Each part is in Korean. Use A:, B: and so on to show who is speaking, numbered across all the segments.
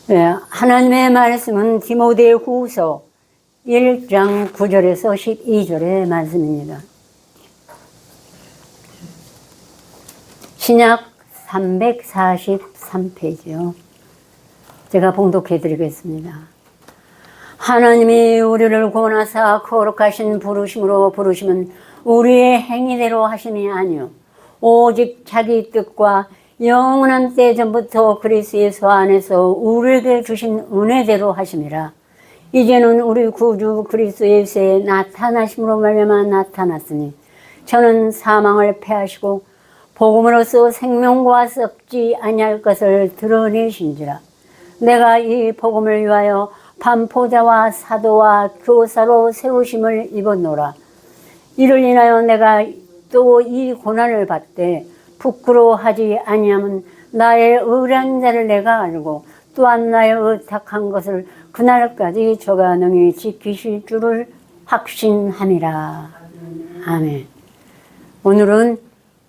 A: 네, 하나님의 말씀은 디모데후서 1장 9절에서 12절의 말씀입니다. 신약 343페이지요. 제가 봉독해 드리겠습니다. 하나님이 우리를 구원하사 거룩하신 부르심으로 부르시면 우리의 행위대로 하심이 아니요 오직 자기 뜻과 영원한 때 전부터 그리스도 예수 안에서 우리에게 주신 은혜대로 하심이라. 이제는 우리 구주 그리스도 예수의 나타나심으로 말미암아 나타났으니 저는 사망을 패하시고 복음으로써 생명과 썩지 아니할 것을 드러내신지라. 내가 이 복음을 위하여 반포자와 사도와 교사로 세우심을 입었노라. 이를 인하여 내가 또 이 고난을 받되 부끄러워하지 아니하면 나의 의란 자를 내가 알고 또한 나의 의탁한 것을 그날까지 저가 능히 지키실 줄을 확신함이라. 아멘. 오늘은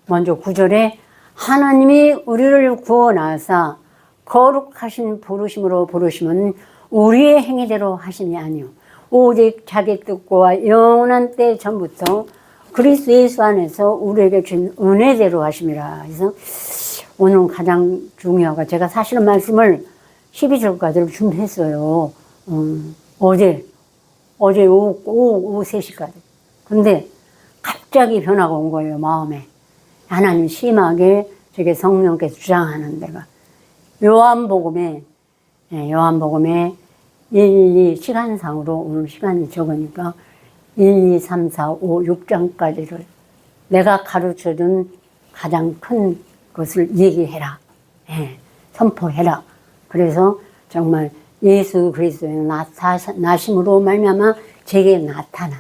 A: 먼저 9절에 하나님이 우리를 구원하사 거룩하신 부르심으로 부르시면 우리의 행위대로 하심이 아니요 오직 자기 뜻과 영원한 때 전부터 그리스도 예수 안에서 우리에게 준 은혜대로 하심이라. 그래서 오늘은 가장 중요하고 제가 사실은 말씀을 12절까지를 준비했어요. 어제 오후 3시까지. 근데 갑자기 변화가 온 거예요, 마음에. 하나님 심하게 저게 성령께서 주장하는 데가. 요한복음에 1, 2 시간상으로 오늘 시간이 적으니까 1, 2, 3, 4, 5, 6장까지를 내가 가르쳐준 가장 큰 것을 얘기해라. 선포해라. 그래서 정말 예수 그리스도의 나심으로 말미암아 제게 나타난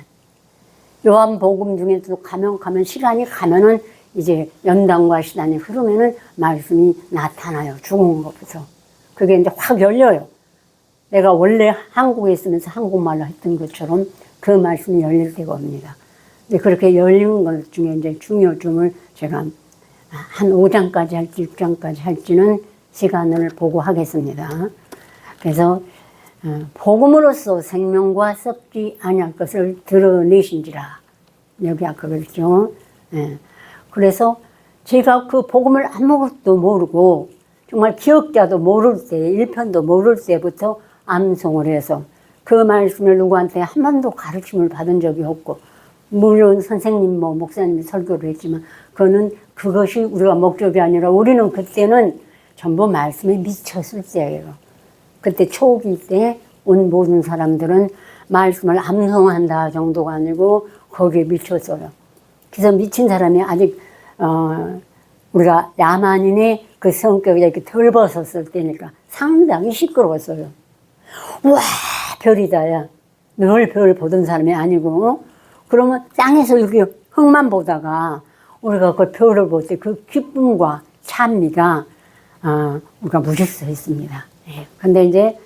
A: 요한복음 중에도 가면 시간이 가면은 이제 연단과 시간이 흐르면은 말씀이 나타나요. 죽은 것부터. 그게 이제 확 열려요. 내가 원래 한국에 있으면서 한국말로 했던 것처럼 그 말씀이 열릴 때가 옵니다. 근데 그렇게 열린 것 중에 이제 중요점을 제가 한 5장까지 할지 6장까지 할지는 시간을 보고 하겠습니다. 그래서 복음으로써 생명과 썩지 아니할 것을 드러내신지라. 여기 아까 그랬죠. 그래서 제가 그 복음을 아무것도 모르고 정말 기억자도 모를 때 1편도 모를 때부터 암송을 해서 그 말씀을 누구한테 한 번도 가르침을 받은 적이 없고 물론 선생님 목사님 설교를 했지만 그것이 우리가 목적이 아니라 우리는 그때는 전부 말씀에 미쳤을 때예요. 그때 초기 때 온 모든 사람들은 말씀을 암송한다 정도가 아니고 거기에 미쳤어요. 그래서 미친 사람이 아직 우리가 야만인의 그 성격이 이렇게 덜 벗었을 때니까 상당히 시끄러웠어요. 와 별이다야. 늘 별 보던 사람이 아니고 그러면 땅에서 이렇게 흙만 보다가 우리가 그 별을 볼 때 그 기쁨과 찬미가 우리가 묻을 수 있습니다. 근데 이제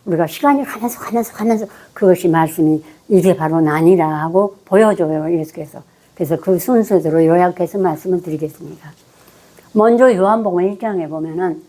A: 우리가 시간이 가면서 그것이 말씀이 이게 바로 나니라 하고 보여줘요. 예수께서. 그래서 그 순서대로 요약해서 말씀을 드리겠습니다. 먼저 요한복음 1장에 보면은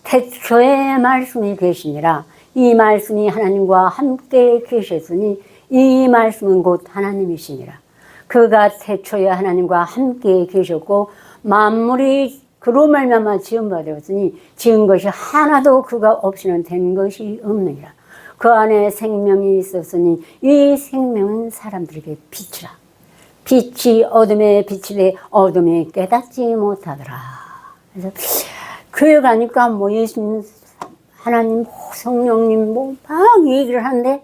A: 태초에 말씀이 계시니라. 이 말씀이 하나님과 함께 계셨으니 이 말씀은 곧 하나님이시니라. 그가 태초에 하나님과 함께 계셨고 만물이 그로 말미암아 지은 바 되었으니 지은 것이 하나도 그가 없이는 된 것이 없느니라. 그 안에 생명이 있었으니 이 생명은 사람들에게 빛이라. 빛이 어둠에 비치되 어둠이 깨닫지 못하더라. 그래서 교회 가니까 예수님, 하나님, 성령님 막 얘기를 하는데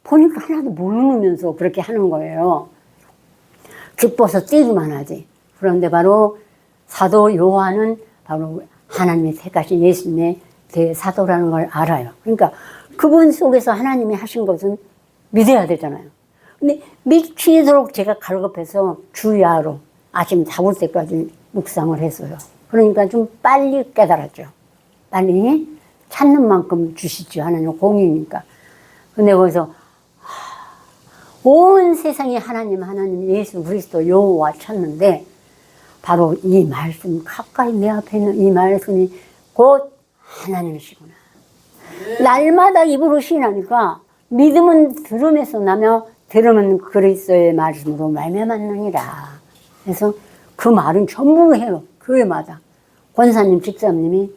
A: 보니까 하나도 모르면서 그렇게 하는 거예요. 기뻐서 뛰기만 하지. 그런데 바로 사도 요한은 바로 하나님의 택하신 예수님의 대사도라는 걸 알아요. 그러니까 그분 속에서 하나님이 하신 것은 믿어야 되잖아요. 근데 미치도록 제가 갈급해서 주야로 아침 자볼 때까지 묵상을 했어요. 그러니까 좀 빨리 깨달았죠. 빨리 찾는 만큼 주시죠. 하나님 공이니까. 근데 거기서 온 세상이 하나님 예수 그리스도 여호와 찾는데 바로 이 말씀 가까이 내 앞에 있는 이 말씀이 곧 하나님이시구나. 날마다 입으로 시인하니까 믿음은 들음에서 나며 들음은 그리스도의 말씀으로 말미암았느니라. 그래서 그 말은 전부 해요. 교회마다. 권사님, 집사님이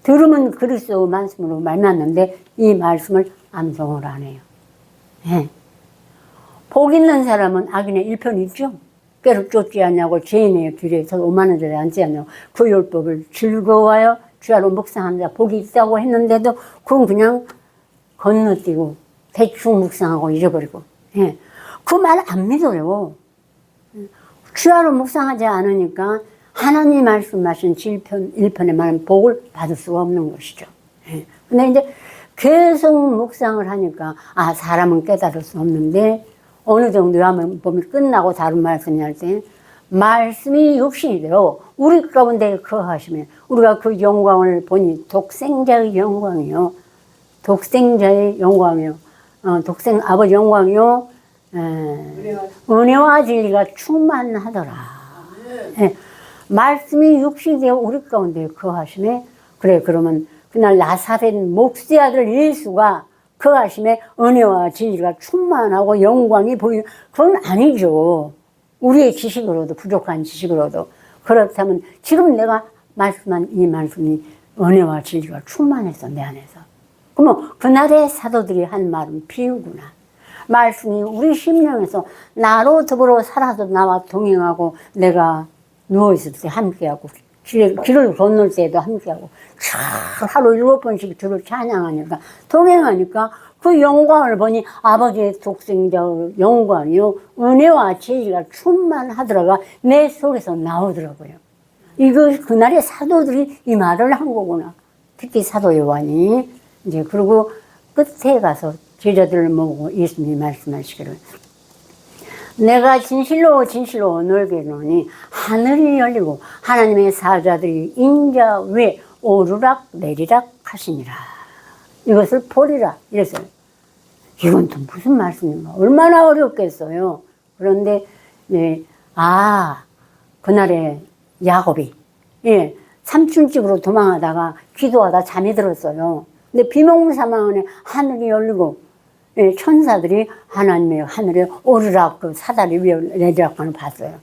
A: 들으면 그리스도 말씀으로 말미암는데 이 말씀을 암송을 안 해요. 예. 복 있는 사람은 악인의 일편이 있죠. 꾀를 쫓지 않냐고 죄인의 길에서 오만한 자를 앉지 않냐고 그 율법을 즐거워하여 주야로 묵상하는 자 복이 있다고 했는데도 그건 그냥 건너뛰고 대충 묵상하고 잊어버리고, 예. 그 말 안 믿어요. 주야로 묵상하지 않으니까 하나님 말씀하신 1편의 말은 복을 받을 수가 없는 것이죠. 예. 근데 이제 계속 묵상을 하니까, 아, 사람은 깨달을 수 없는데, 어느 정도 하면 보면 끝나고 다른 말씀이 할 때, 말씀이 육신이 되어 우리 가운데 거하시면, 우리가 그 영광을 보니 독생자의 영광이요. 독생자의 영광이요. 독생 아버지 영광이요. 은혜와 진리가 충만하더라. 예. 말씀이 육신이 되어 우리 가운데 거하심에, 그래, 그러면 그날 나사렛 목수의 아들 예수가 거하심에 은혜와 진리가 충만하고 영광이 보이는, 그건 아니죠. 우리의 지식으로도, 부족한 지식으로도. 그렇다면 지금 내가 말씀한 이 말씀이 은혜와 진리가 충만해서 내 안에서. 그러면 그날의 사도들이 한 말은 비유구나. 말씀이 우리 심령에서 나로 더불어 살아서 나와 동행하고 내가 누워있을 때 함께하고 길을 건널 때도 함께하고 하루 7번씩 주를 찬양하니까 동행하니까 그 영광을 보니 아버지의 독생자의 영광이요 은혜와 진리가 충만하더라가 내 속에서 나오더라고요. 이거 그날의 사도들이 이 말을 한 거구나. 특히 사도 요한이 이제 그리고 끝에 가서 제자들을 모으고 예수님이 말씀하시기를 내가 진실로 진실로 너에게 이르노니 하늘이 열리고 하나님의 사자들이 인자 위에 오르락 내리락 하시니라. 이것을 보리라 이랬어요. 이건 또 무슨 말씀인가? 얼마나 어렵겠어요. 그런데 네, 그날에 야곱이 삼촌집으로 도망하다가 기도하다 잠이 들었어요. 근데 비몽사망에 하늘이 열리고 천사들이 하나님의 하늘에 오르락 그 사다리 위에 내리락 하는 봤어요.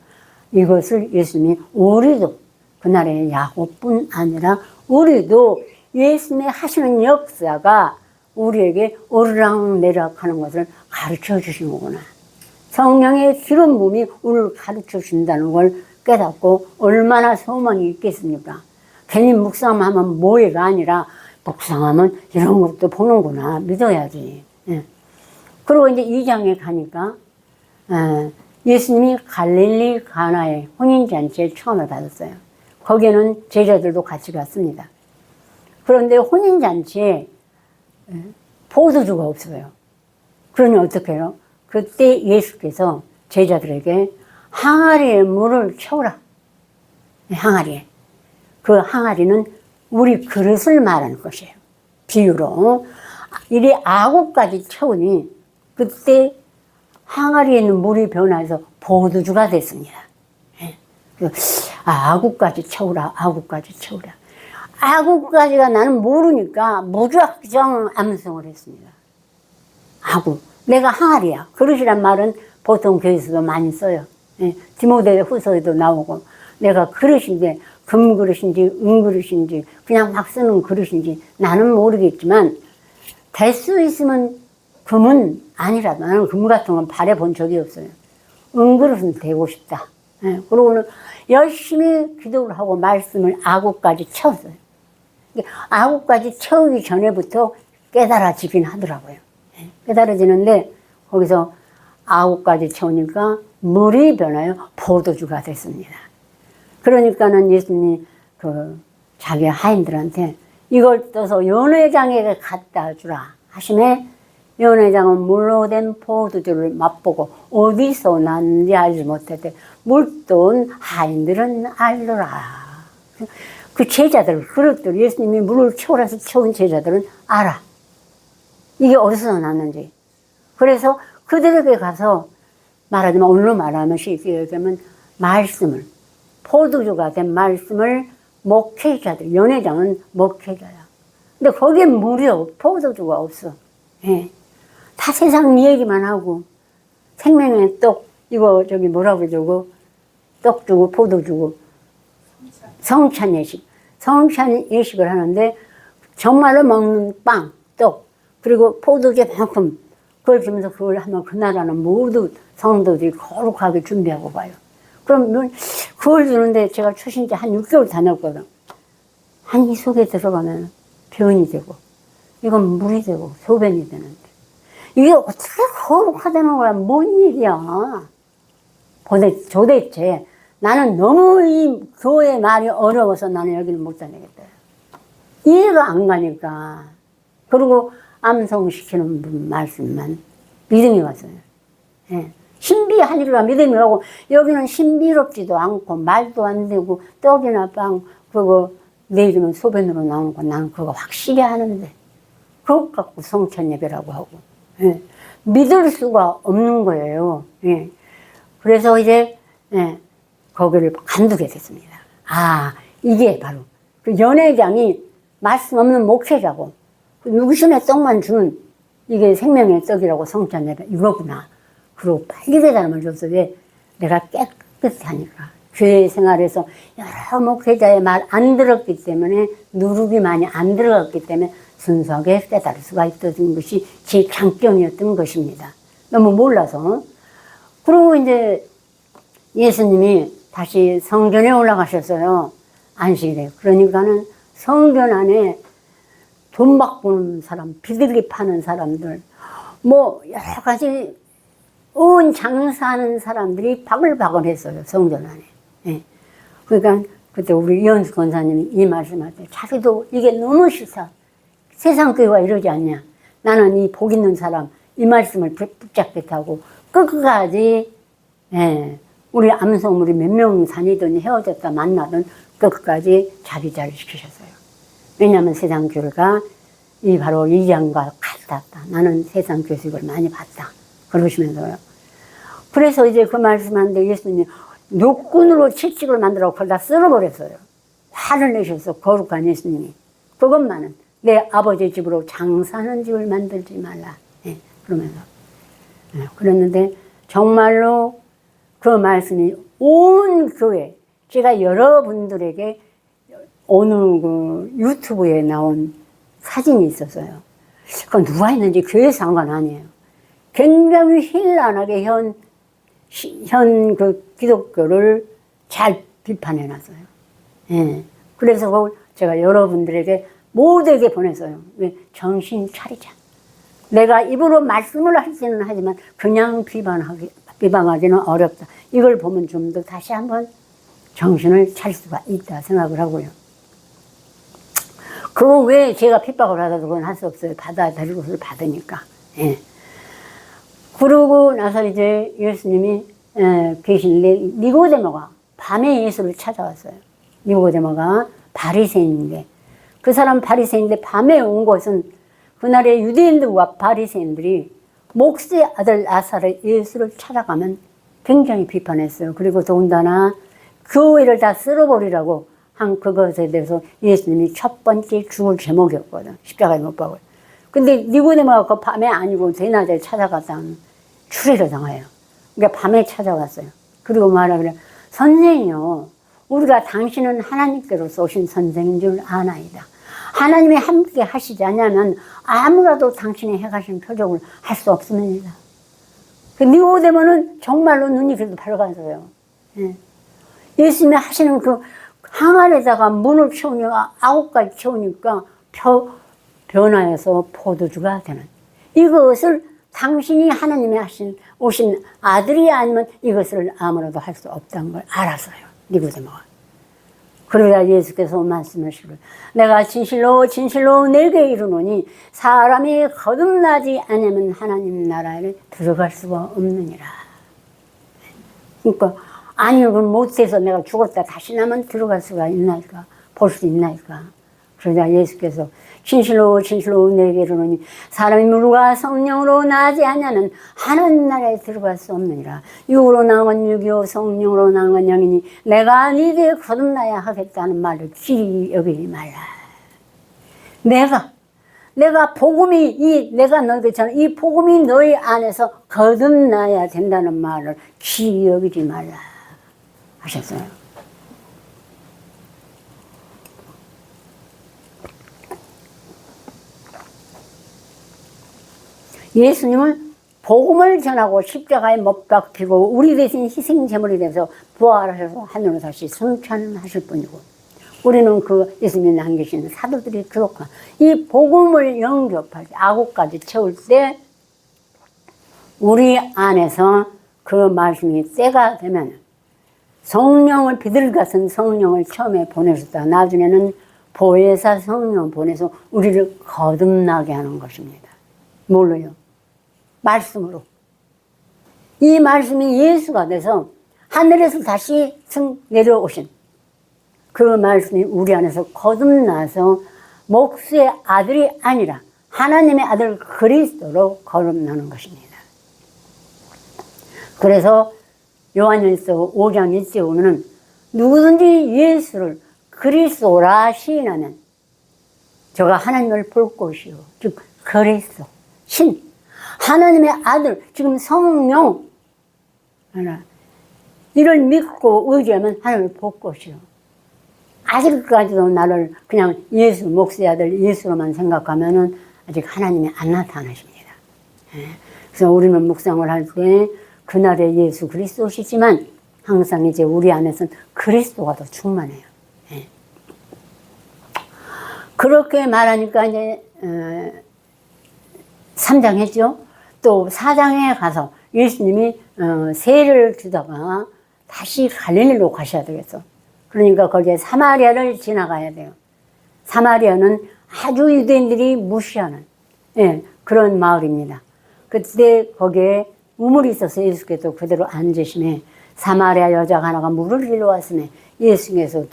A: 이것을 예수님이 우리도 그날의 야곱뿐 아니라 우리도 예수님의 하시는 역사가 우리에게 오르락 내리락 하는 것을 가르쳐 주신 거구나. 성령의 기름 부음이 우리를 가르쳐 준다는 걸 깨닫고 얼마나 소망이 있겠습니까? 괜히 묵상하면 뭐해가 아니라 묵상하면 이런 것도 보는구나 믿어야지. 예. 그리고 이제 2장에 가니까 예수님이 갈릴리 가나의 혼인잔치에 처음을 받았어요. 거기에는 제자들도 같이 갔습니다. 그런데 혼인잔치에 포도주가 없어요. 그러니 어떻게 해요? 그때 예수께서 제자들에게 항아리에 물을 채우라. 항아리에. 그 항아리는 우리 그릇을 말하는 것이에요. 비유로. 이리 아구까지 채우니 그때 항아리에 있는 물이 변화해서 포도주가 됐습니다. 아구까지 채우라, 아구까지 채우라. 아구까지가 나는 모르니까 무작정 암송을 했습니다. 아구. 내가 항아리야. 그릇이란 말은 보통 교회에서도 많이 써요. 디모데 후서에도 나오고 내가 그릇인데 금그릇인지 은그릇인지 그냥 막 쓰는 그릇인지 나는 모르겠지만 될 수 있으면 금은 아니라도 나는 금 같은 건 바래본 적이 없어요. 은그릇은 되고 싶다. 그러고는 열심히 기도를 하고 말씀을 아구까지 채웠어요. 아구까지 채우기 전에부터 깨달아지긴 하더라고요. 깨달아지는데 거기서 아구까지 채우니까 물이 변하여 포도주가 됐습니다. 그러니까는 예수님이 자기 하인들한테 이걸 떠서 연회장에게 갖다 주라 하시매 연회장은 물로 된 포도주를 맛보고 어디서 났는지 알지 못했대. 물돈 하인들은 알더라. 그 제자들, 그릇들, 예수님이 물을 채우라서 채운 제자들은 알아. 이게 어디서 났는지. 그래서 그들에게 가서 말하자면 오늘로 말하면 쉽게 얘기하면 말씀을 포도주가 된 말씀을 목회자들, 연회장은 목회자야. 근데 거기에 물이 포도주가 없어. 예. 다 세상 얘기만 하고, 생명의 떡, 이거 저기 뭐라고 주고, 떡 주고, 포도 주고, 성찬 예식. 성찬 예식을 하는데, 정말로 먹는 빵, 떡, 그리고 포도주만큼 그걸 주면서 그걸 하면 그 나라는 모두 성도들이 거룩하게 준비하고 가요. 그럼 그걸 주는데 제가 초신자 한 6개월 다녔거든. 한 이 속에 들어가면 변이 되고, 이건 물이 되고, 소변이 되는데. 이게 어떻게 거룩하다는 거야? 뭔 일이야? 도대체 나는 너무 이 교회 말이 어려워서 나는 여기는 못 다니겠다. 이해가 안 가니까. 그리고 암송시키는 분 말씀만 믿음이 왔어요. 예. 신비하니까 믿음이 가고, 여기는 신비롭지도 않고 말도 안 되고 떡이나 빵 그거 내일이면 소변으로 나오는 거 나는 그거 확실히 하는데 그것 갖고 성찬 예배라고 하고. 예. 믿을 수가 없는 거예요. 예. 그래서 이제 거기를 간두게 됐습니다. 아, 이게 바로 그 연회장이 말씀 없는 목회자고 누구신의 떡만 주는 이게 생명의 떡이라고 성찬 예배 이거구나. 그리고 빨리 대단함을 줬어. 왜? 내가 깨끗이 하니까. 교회 생활에서 여러 목회자의 말 안 들었기 때문에 누룩이 많이 안 들어갔기 때문에 순수하게 깨달을 수가 있었던 것이 제 장점이었던 것입니다. 너무 몰라서. 그리고 이제 예수님이 다시 성전에 올라가셨어요. 안식일에. 그러니까는 성전 안에 돈 바꾸는 사람, 비둘기 파는 사람들, 뭐 여러 가지 온 장사하는 사람들이 바글바글 했어요. 성전 안에. 예. 그러니까 그때 우리 이현수 권사님이 이 말씀할 때 자기도 이게 너무 싫다. 세상 교회가 이러지 않냐. 나는 이 복 있는 사람 이 말씀을 붙잡겠다고 끝까지 우리 암송 우리 몇 명 다니더니 헤어졌다 만나던 끝까지 자리자리 시키셨어요. 왜냐하면 세상 교회가 이 바로 이장과 같았다. 나는 세상 교식을 많이 봤다. 그러시면서요. 그래서 이제 그 말씀하는데 예수님이 노끈으로 채찍을 만들어 그걸 다 쓸어버렸어요. 화를 내셔서 거룩한 예수님이. 그것만은 내 아버지 집으로 장사하는 집을 만들지 말라. 그러면서. 그랬는데 정말로 그 말씀이 온 교회, 제가 여러분들에게 어느 그 유튜브에 나온 사진이 있었어요. 그건 누가 했는지 교회에서 한 건 아니에요. 굉장히 현란하게 현 그 기독교를 잘 비판해 놨어요. 예. 그래서 그걸 제가 여러분들에게 모두에게 보냈어요. 왜? 정신 차리자. 내가 입으로 말씀을 하지는 하지만 그냥 비방하기는 어렵다. 이걸 보면 좀 더 다시 한번 정신을 차릴 수가 있다 생각을 하고요. 그거 왜 제가 핍박을 하다도 그건 할 수 없어요. 받아야 될 것을 받으니까. 예. 그러고 나서 이제 예수님이 계신 니고데모가 밤에 예수를 찾아왔어요. 니고데모가 바리새인인데 그 사람 바리새인인데 밤에 온 것은 그날의 유대인들과 바리새인들이 목수의 아들 나사렛 예수를 찾아가면 굉장히 비판했어요. 그리고 더군다나 교회를 다 쓸어버리라고 한 그것에 대해서 예수님이 첫 번째 죽을 제목이었거든. 십자가에 못 박을. 근데 니고데모가 그 밤에 아니고 대낮에 찾아갔다는 추례를 당해요. 그러니까 밤에 찾아왔어요. 그리고 말하기를 선생이요. 우리가 당신은 하나님께로서 오신 선생인 줄 아나이다. 하나님이 함께 하시지 않냐면 아무라도 당신의 행하신 표적을 할 수 없습니다. 그 니고데모는 정말로 눈이 그래도 밝아서요. 예. 예수님이 하시는 그 항아리에다가 문을 채우니까 9가지 채우니까 변화해서 포도주가 되는 이것을 당신이 하나님이 오신 아들이 아니면 이것을 아무라도 할 수 없다는 걸 알았어요. 니고데모가. 그러자 예수께서 말씀하시기를 내가 진실로 진실로 내게 이르노니 사람이 거듭나지 않으면 하나님 나라에 들어갈 수가 없느니라. 그러니까 아니 그럼 못해서 내가 죽었다 다시 나면 들어갈 수가 있나이까 볼 수 있나이까. 그러자 예수께서 진실로 진실로 내게 이르노니 사람이 물과 성령으로 나지 않으면 하나님 나라에 들어갈 수 없느니라. 육으로 나온 건 육이요 성령으로 나온 건 영이니 내가 네게 거듭나야 하겠다는 말을 길이 여기지 말라. 내가 복음이 내가 너에게 전한 이 복음이 너희 안에서 거듭나야 된다는 말을 귀히 여기지 말라 하셨어요. 예수님은 복음을 전하고 십자가에 못 박히고 우리 대신 희생제물이 돼서 부활하셔서 하늘로 다시 승천하실 뿐이고, 우리는 그 예수님이 남기신 사도들이 기록한 이 복음을 영접할 때, 아구까지 채울 때 우리 안에서 그 말씀이 때가 되면 성령을, 비둘기 같은 성령을 처음에 보내셨다. 나중에는 보혜사 성령 보내서 우리를 거듭나게 하는 것입니다. 뭘로요? 말씀으로. 이 말씀이 예수가 돼서 하늘에서 다시 내려오신 그 말씀이 우리 안에서 거듭나서 목수의 아들이 아니라 하나님의 아들 그리스도로 거듭나는 것입니다. 그래서 요한일서 5장 1절에 보면은 누구든지 예수를 그리스도라 시인하면 저가 하나님을 볼 것이요, 즉 그리스도 신 하나님의 아들, 지금 성령 이를 믿고 의지하면 하나님을 볼 것이요. 아직까지도 나를 그냥 예수, 목수의 아들 예수로만 생각하면은 아직 하나님이 안 나타나십니다. 그래서 우리는 묵상을 할 때 그날의 예수 그리스도시지만 항상 이제 우리 안에서는 그리스도가 더 충만해요. 그렇게 말하니까 이제 3장 했죠. 또 4장에 가서 예수님이 세를 주다가 다시 갈릴리로 가셔야 되겠어. 그러니까 거기에 사마리아를 지나가야 돼요. 사마리아는 아주 유대인들이 무시하는 그런 마을입니다. 그때 거기에 우물이 있어서 예수께서 그대로 앉으심에 사마리아 여자 하나가 물을 길러 왔음에 예수께서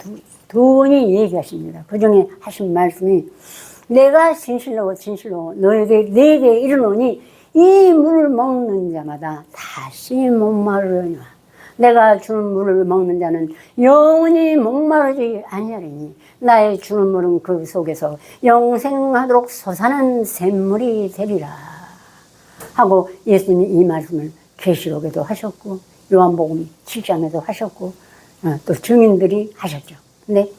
A: 두 분이 얘기하십니다. 그 중에 하신 말씀이 내가 진실로 너에게 이르노니 이 물을 먹는 자마다 다시 목마르려니와 내가 주는 물을 먹는 자는 영원히 목마르지 아니하리니 나의 주는 물은 그 속에서 영생하도록 솟아나는 샘물이 되리라 하고 예수님이 이 말씀을 계시록에도 하셨고 요한복음 7장에도 하셨고 또 증인들이 하셨죠. 근데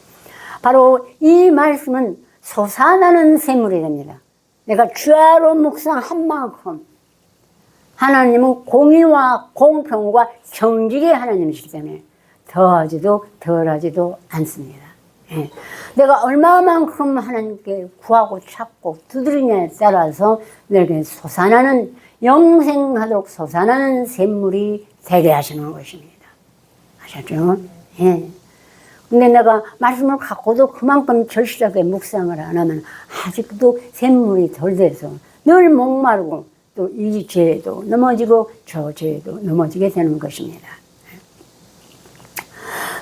A: 바로 이 말씀은 솟아나는 샘물이 됩니다. 내가 주야로 묵상한 만큼 하나님은 공의와 공평과 정직의 하나님이시기 때문에 더하지도 덜하지도 않습니다. 내가 얼마만큼 하나님께 구하고 찾고 두드리냐에 따라서 내게 솟아나는 영생하도록 솟아나는 샘물이 되게 하시는 것입니다. 아셨죠? 근데 내가 말씀을 갖고도 그만큼 절실하게 묵상을 안 하면 아직도 샘물이 덜 돼서 늘 목마르고 또 이 죄에도 넘어지고 저 죄에도 넘어지게 되는 것입니다.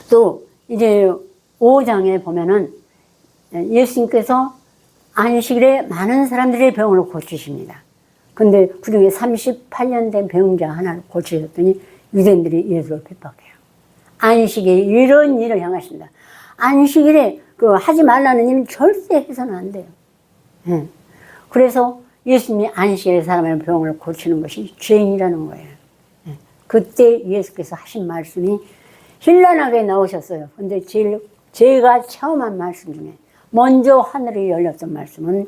A: 또 이제 5장에 보면은 예수님께서 안식일에 많은 사람들의 병을 고치십니다. 근데 그 중에 38년 된 병자 하나를 고치셨더니 유대인들이 예수를 핍박해요. 안식에 이런 일을 향하신다. 안식일에 하지 말라는 일은 절대 해서는 안 돼요. 그래서 예수님이 안식일에 사람의 병을 고치는 것이 죄인이라는 거예요. 그때 예수께서 하신 말씀이 현란하게 나오셨어요. 근데 제가 처음 한 말씀 중에 먼저 하늘이 열렸던 말씀은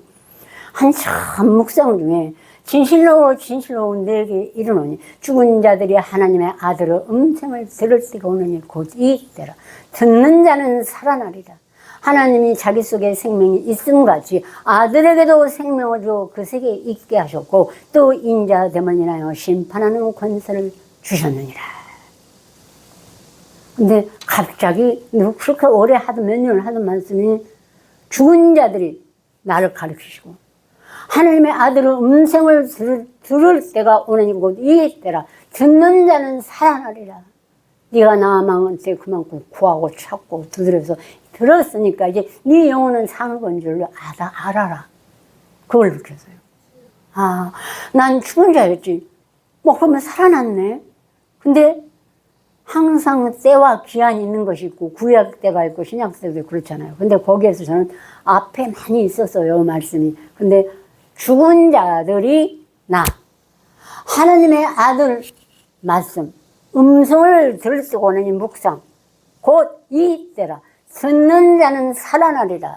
A: 한참 묵상 중에 진실로 내게 이르노니 죽은 자들이 하나님의 아들의 음성을 들을 때가 오느니 곧 이때라. 듣는 자는 살아나리라. 하나님이 자기 속에 생명이 있음같이 아들에게도 생명을 주어 그 세계에 있게 하셨고 또 인자됨을 인하여 심판하는 권세를 주셨느니라. 근데 갑자기 그렇게 오래 하던 몇 년을 하던 말씀이 죽은 자들이 나를 가르치시고 하나님의 아들의 음성을 들을 때가 오느니 곧 이때라. 듣는 자는 살아나리라. 네가 나만한테 그만큼 구하고 찾고 두드려서 들었으니까 이제 네 영혼은 사는 건 줄로 알아라. 그걸 느꼈어요. 난 죽은 자였지. 그러면 살아났네. 근데 항상 때와 기한이 있는 것이 있고 구약 때가 있고 신약 때도 그렇잖아요. 근데 거기에서 저는 앞에 많이 있었어요, 말씀이. 근데 죽은 자들이 나 하나님의 아들 말씀 음성을 들수고 하는 이 묵상 곧 이 때라 듣는 자는 살아나리라.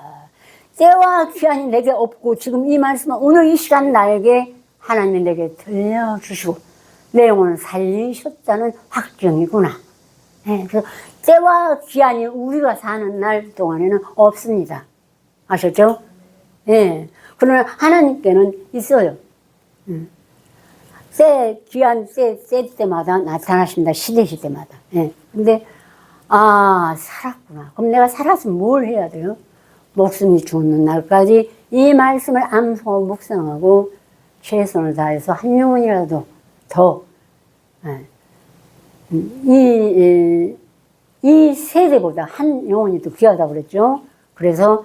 A: 때와 기한이 내게 없고 지금 이 말씀은 오늘 이 시간 나에게 하나님이 내게 들려주시고 내 영혼을 살리셨다는 확정이구나. 네, 그래서 때와 기한이 우리가 사는 날 동안에는 없습니다. 아셨죠? 예. 네, 그러나 하나님께는 있어요. 때, 기한, 때 때마다 나타나십니다. 시대마다. 예. 근데, 살았구나. 그럼 내가 살았으면 뭘 해야 돼요? 목숨이 죽는 날까지 이 말씀을 암송하고 묵상하고 최선을 다해서 한 영혼이라도 더, 이 세대보다 한 영혼이 더 귀하다고 그랬죠. 그래서,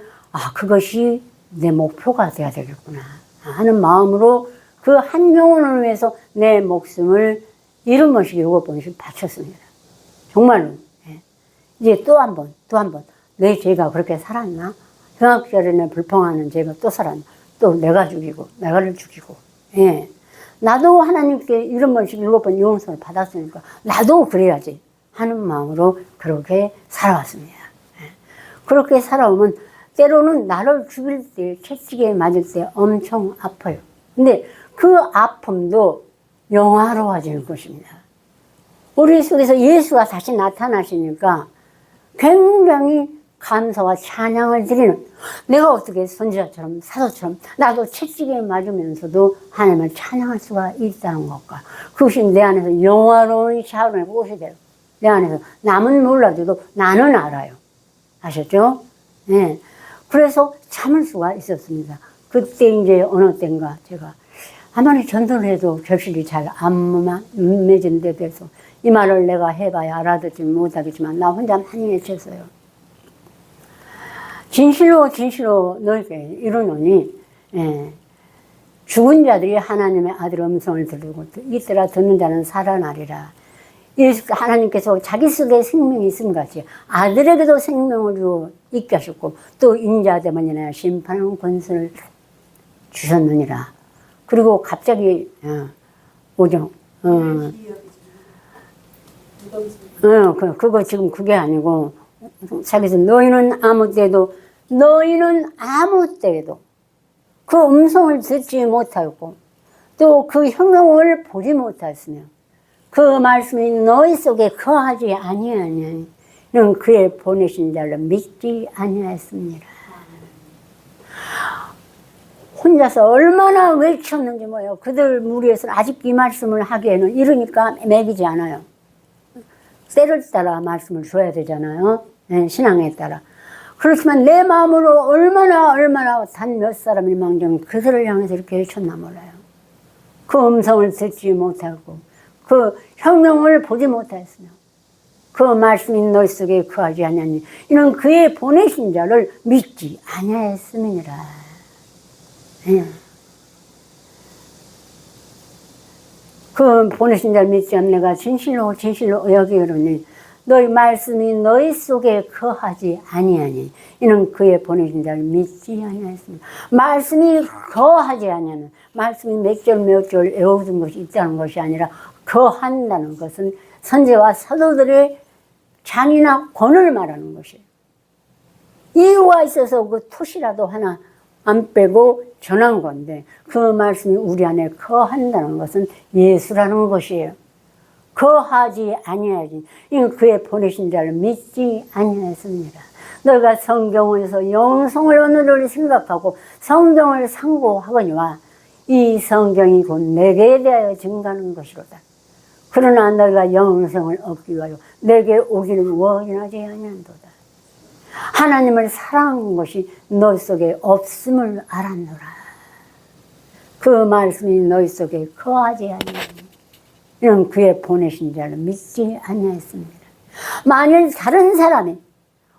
A: 그것이 내 목표가 돼야 되겠구나 하는 마음으로 그 한 영혼을 위해서 내 목숨을 7번씩 7번씩 바쳤습니다. 정말로. 예. 이제 또 한 번, 내 죄가 그렇게 살았나? 병학절에 불평하는 죄가 또 살았나? 또 내가 죽이고, 내가를 죽이고. 예. 나도 하나님께 7번씩 7번 용서를 받았으니까 나도 그래야지 하는 마음으로 그렇게 살아왔습니다. 예. 그렇게 살아오면 때로는 나를 죽일 때, 채찍에 맞을 때 엄청 아파요. 근데 그 아픔도 영화로워질 것입니다. 우리 속에서 예수가 다시 나타나시니까 굉장히 감사와 찬양을 드리는, 내가 어떻게 선지자처럼 사도처럼 나도 채찍에 맞으면서도 하나님을 찬양할 수가 있다는 것과 그것이 내 안에서 영화로운 샤론의 꽃이 돼요. 내 안에서 남은 몰라도 나는 알아요. 아셨죠? 네. 그래서 참을 수가 있었습니다. 그때 이제 어느 때인가 제가 아무리 전도를 해도 결실이 잘 안 맺은 데 대해서 이 말을 내가 해봐야 알아듣지 못하겠지만 나 혼자 많이 외쳤어요. 진실로 너에게 이르노니 죽은 자들이 하나님의 아들 음성을 들고 이때라 듣는 자는 살아나리라. 하나님께서 자기 속에 생명이 있음 같이 아들에게도 생명을 주어 있게 하셨고 또 인자되면 인하여 심판하는 권세를 주셨느니라. 그리고 갑자기 오죠. 그거 지금 그게 아니고 자기서 너희는 아무 때도 그 음성을 듣지 못하였고 또 그 형용을 보지 못하였으며 그 말씀이 너희 속에 거하지 아니하니 이는 그의 보내신 자를 믿지 아니하였습니다. 혼자서 얼마나 외쳤는지 뭐예요. 그들 무리에서는 아직 이 말씀을 하기에는 이러니까 매기지 않아요. 때를 따라 말씀을 줘야 되잖아요. 네, 신앙에 따라. 그렇지만 내 마음으로 얼마나 단 몇 사람이 망정 그들을 향해서 이렇게 외쳤나 몰라요. 그 음성을 듣지 못하고 그 형용을 보지 못하였으며 그 말씀이 너희 속에 거하지 아니하니 이는 그의 보내신 자를 믿지 아니하였음이니라. 예. 그 보내신 자를 믿지 않는 내가 진실로 여기오니 너희 말씀이 너희 속에 거하지 아니하니 이는 그의 보내신 자를 믿지 아니하였습니다. 말씀이 거하지 아니하는 말씀이 몇 절 외워둔 것이 있다는 것이 아니라 거한다는 것은 선지와 사도들의 장이나 권을 말하는 것이에요. 이유가 있어서 그 토시라도 하나 안 빼고 전한 건데 그 말씀이 우리 안에 거한다는 것은 예수라는 것이에요. 거하지 아니하지 이는 그의 보내신 자를 믿지 아니하였습니다. 너희가 성경에서 영성을 오늘을 생각하고 성경을 상고하거니와 이 성경이 곧 내게 대하여 증가하는 것이로다. 그러나 너희가 영생을 얻기 위하여 내게 오기를 원하지 아니한도다. 하나님을 사랑한 것이 너희 속에 없음을 알았노라. 그 말씀이 너희 속에 거하지 아니하니 이는 그의 보내신 자를 믿지 아니하였습니다. 만일 다른 사람이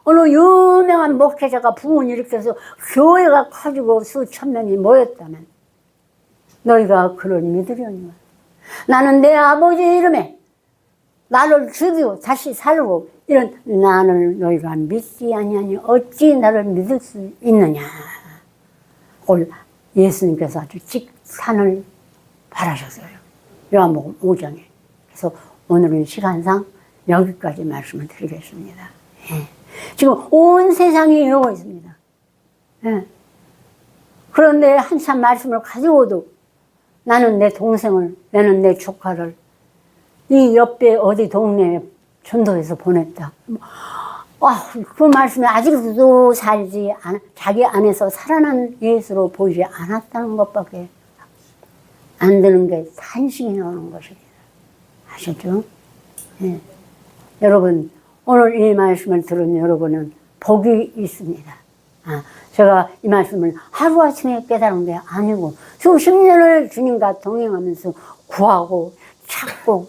A: 어느 유명한 목회자가 부흥을 일으켜서 교회가 커지고 수천 명이 모였다면 너희가 그를 믿으려니와 나는 내 아버지 이름에 나를 죽이고 다시 살고 이런 나를 너희가 믿지 아니하니 어찌 나를 믿을 수 있느냐. 그걸 예수님께서 아주 직산을 바라셨어요. 요한복음 5장에. 그래서 오늘은 시간상 여기까지 말씀을 드리겠습니다. 예. 지금 온 세상이 이러고 있습니다. 예. 그런데 한참 말씀을 가지고도 나는 내 동생을, 나는 내 조카를 이 옆에 어디 동네에 전도해서 보냈다. 그 말씀이 아직도 살지 않아, 자기 안에서 살아난 예수로 보이지 않았다는 것밖에 안 되는 게 탄식이 나오는 것입니다. 아셨죠? 예. 여러분, 오늘 이 말씀을 들은 여러분은 복이 있습니다. 제가 이 말씀을 하루아침에 깨달은 게 아니고 수십 년을 주님과 동행하면서 구하고 찾고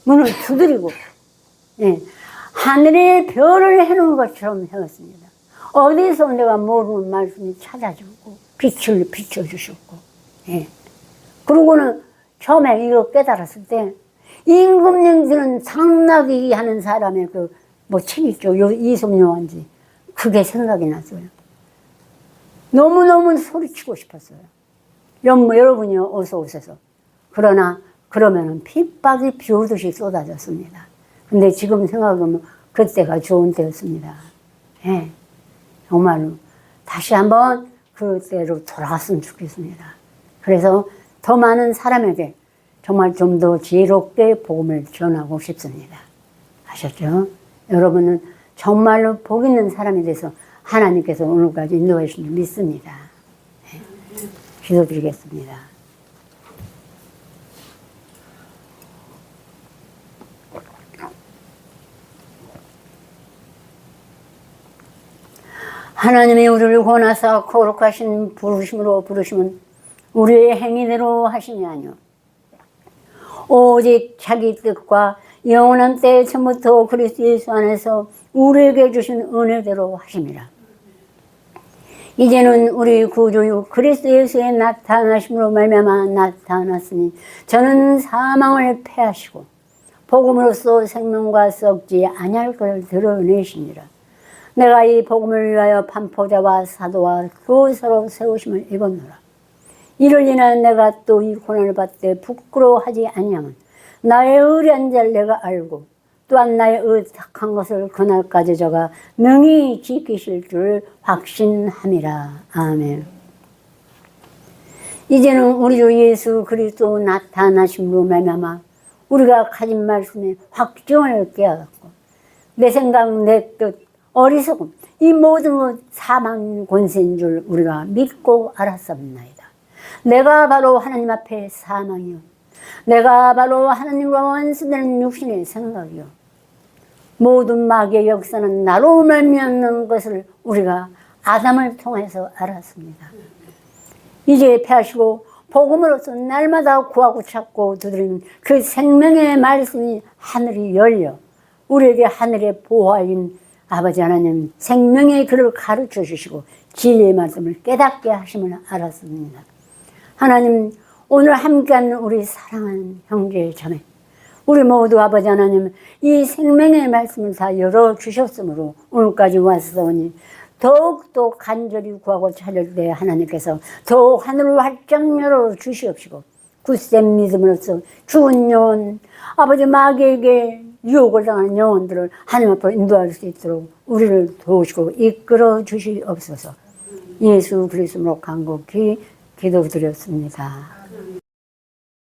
A: 문을 두드리고, 예, 하늘의 별을 해놓은 것처럼 해왔습니다. 어디서 내가 모르는 말씀이 찾아주고 빛을 비춰주셨고, 예. 그러고는 처음에 이거 깨달았을 때 임금님들은 상나귀 하는 사람의 책 있죠. 이솜요한지. 그게 생각이 났어요. 너무너무 소리치고 싶었어요. 여러분이 어서 오셔서. 그러면은 핍박이 비 오듯이 쏟아졌습니다. 근데 지금 생각하면 그때가 좋은 때였습니다. 예. 정말로. 다시 한번 그때로 돌아갔으면 좋겠습니다. 그래서 더 많은 사람에게 정말 좀 더 지혜롭게 복음을 전하고 싶습니다. 아셨죠? 여러분은 정말로 복 있는 사람이 돼서 하나님께서 오늘까지 인도해 주신 줄 믿습니다. 네. 기도드리겠습니다. 하나님이 우리를 권하사 거룩하신 부르심으로 부르시면 우리의 행위대로 하심이 아니오 오직 자기 뜻과 영원한 때 처음부터 그리스도 예수 안에서 우리에게 주신 은혜대로 하심이라. 이제는 우리 구주요 그리스도 예수의 나타나심으로 말미암아 나타났으니 저는 사망을 패하시고 복음으로써 생명과 썩지 아니할 것을 드러내시니라. 내가 이 복음을 위하여 반포자와 사도와 교사로 세우심을 입었노라. 이를 인하여 내가 또 이 고난을 받되 부끄러워하지 아니하면 나의 의리한 자를 내가 알고 또한 나의 의탁한 것을 그날까지 저가 능히 지키실 줄 확신함이라. 아멘. 이제는 우리 주 예수 그리스도 나타나심으로 말미암아 우리가 가진 말씀에 확증을 깨닫고 내 생각, 내 뜻, 어리석음 이 모든 것 사망 권세인 줄 우리가 믿고 알았습니다. 내가 바로 하나님 앞에 사망이요 내가 바로 하나님과 원수되는 육신의 생각이요 모든 마귀의 역사는 나로 말미암는 것을 우리가 아담을 통해서 알았습니다. 이제 패하시고 복음으로서 날마다 구하고 찾고 두드리는 그 생명의 말씀이 하늘이 열려 우리에게 하늘의 보호인 아버지 하나님 생명의 길을 가르쳐 주시고 진리의 말씀을 깨닫게 하심을 알았습니다. 하나님 오늘 함께한 우리 사랑하는 형제 자매 우리 모두 아버지 하나님 이 생명의 말씀을 다 열어주셨으므로 오늘까지 왔사오니 더욱더 간절히 구하고 찾을 때 하나님께서 더욱 하늘을 활짝 열어주시옵시고 굳센 믿음으로써 죽은 영혼 아버지 마귀에게 유혹을 당하는 영혼들을 하나님 앞으로 인도할 수 있도록 우리를 도우시고 이끌어 주시옵소서. 예수 그리스도로 간곡히 기도드렸습니다.